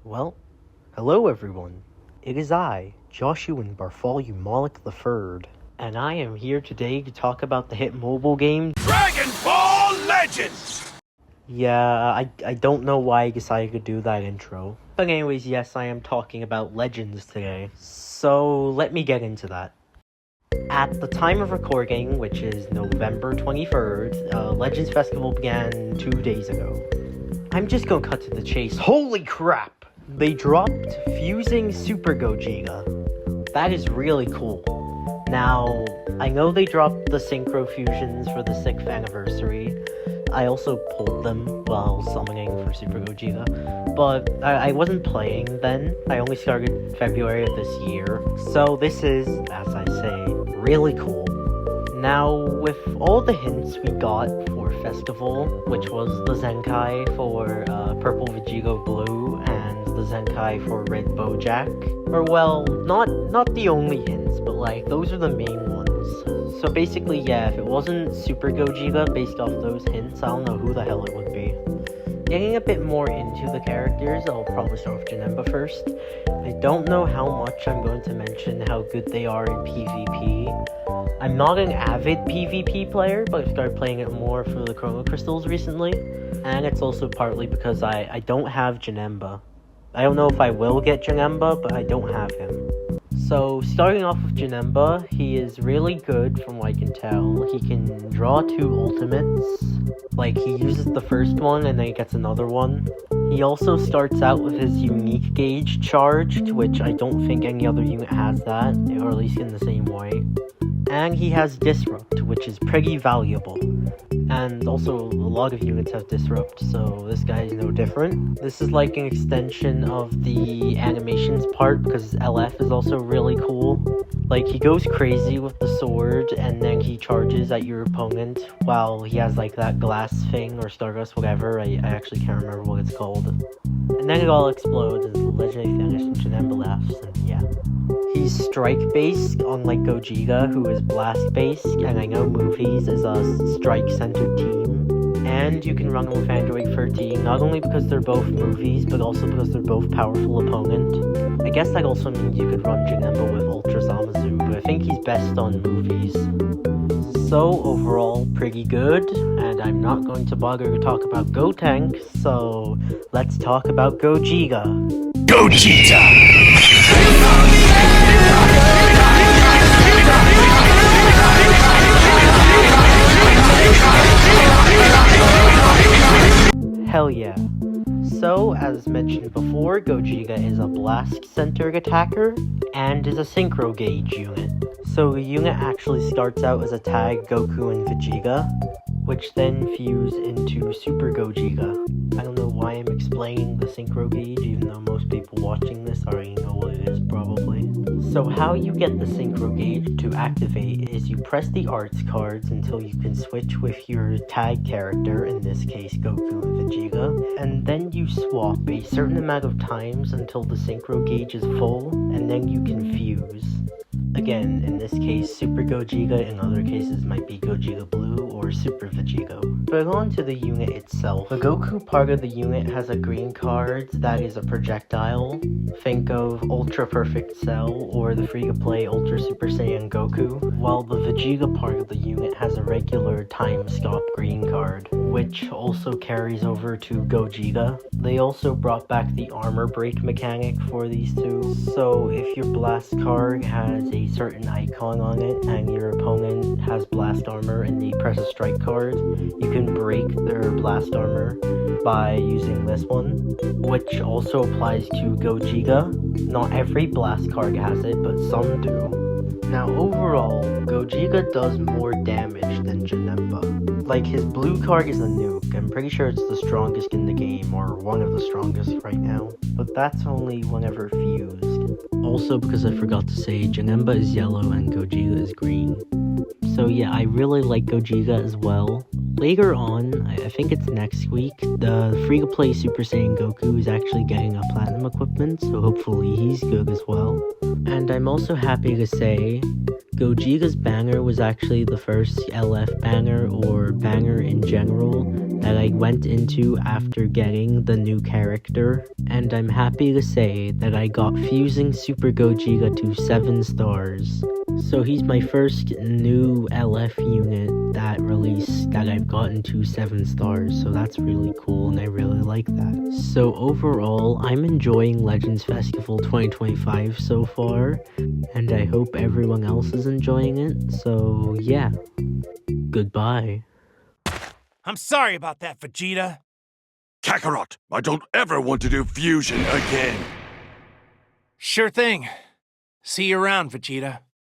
Well, hello everyone. It is I, Joshua Bartholomew Malik III, and I am here today to talk about the hit mobile game Dragon Ball Legends! Yeah, I don't know why I decided to do that intro. But anyways, yes, I am talking about Legends today. So, let me get into that. At the time of recording, which is November 23rd, Legends Festival began 2 days ago. I'm just gonna cut to the chase. Holy crap! They dropped Fusing Super Gogeta. That is really cool. Now, I know they dropped the Synchro Fusions for the 6th anniversary. I also pulled them while summoning for Super Gogeta, but I wasn't playing then. I only started February of this year. So this is, as I say, really cool. Now, with all the hints we got for Festival, which was the Zenkai for Purple Vegito Blue and the Zenkai for Red Bojack, or well, not the only hints, but like, those are the main ones. So basically, yeah, if it wasn't Super Gogeta based off those hints, I don't know who the hell it would be. Getting a bit more into the characters, I'll probably start with Janemba first. I don't know how much I'm going to mention how good they are in PvP. I'm not an avid PvP player, but I've started playing it more for the Chrono Crystals recently. And it's also partly because I don't have Janemba. I don't know if I will get Janemba, but I don't have him. So, starting off with Janemba, he is really good from what I can tell. He can draw 2 ultimates. Like, he uses the first one and then he gets another one. He also starts out with his unique gauge charged, which I don't think any other unit has that, or at least in the same way. And he has Disrupt, which is pretty valuable. And also, a lot of units have Disrupt, so this guy is no different. This is like an extension of the animations part, because LF is also really cool. Like, he goes crazy with the sword, and then he charges at your opponent while he has like that glass thing, or Stardust, whatever. I actually can't remember what it's called. And then it all explodes as the legendary finish, and Janemba laughs, and yeah. He's strike-based, unlike Gogeta, who is blast-based, and I know Movies is a strike-centered team. And you can run them with Android 13, not only because they're both Movies, but also because they're both powerful opponent. I guess that also means you could run Janemba with Ultra Zamazu, but I think he's best on Movies. So, overall, pretty good, and I'm not going to bother to talk about Gotenk, so let's talk about Gogeta. Gogeta! Hell yeah. So, as mentioned before, Gogeta is a blast-centered attacker, and is a Synchro Gauge unit. So the unit actually starts out as a tag Goku and Vegeta, which then fuse into Super Gogeta. I don't know why I'm explaining the Synchro Gauge, even though most people watching this already know what it is, probably. So how you get the Synchro Gauge to activate is you press the arts cards until you can switch with your tag character, in this case Goku and Vegeta, and then you swap a certain amount of times until the Synchro Gauge is full, and then you can fuse. Again, in this case, Super Gogeta, in other cases might be Gogeta Blue or Super Vegito. But on to the unit itself. The Goku part of the unit has a green card that is a projectile. Think of Ultra Perfect Cell or the free-to-play Ultra Super Saiyan Goku. While the Vegeta part of the unit has a regular time stop green card, which also carries over to Gogeta. They also brought back the armor break mechanic for these two. So if your blast card has a certain icon on it and your opponent has blast armor and they press a strike card, you can break their blast armor by using this one, which also applies to Gogeta. Not every blast card has it, but some do. Now overall, Gogeta does more damage than Janemba. Like, his blue card is a nuke. I'm pretty sure it's the strongest in the game, or one of the strongest right now. But that's only whenever fused. Also, because I forgot to say, Janemba is yellow and Gogeta is green. So yeah, I really like Gogeta as well. Later on, I think it's next week, the free-to-play Super Saiyan Goku is actually getting a platinum equipment, so hopefully he's good as well. And I'm also happy to say, Gogeta's banner was actually the first LF banner, or banner in general, that I went into after getting the new character, and I'm happy to say that I got fusing Super Gogeta to 7 stars. So he's my first new LF unit that released that I've gotten to 7 stars, so that's really cool and I really like that. So overall, I'm enjoying Legends Festival 2025 so far, and I hope everyone else is enjoying it, so yeah. Goodbye. I'm sorry about that, Vegeta. Kakarot, I don't ever want to do fusion again. Sure thing. See you around, Vegeta.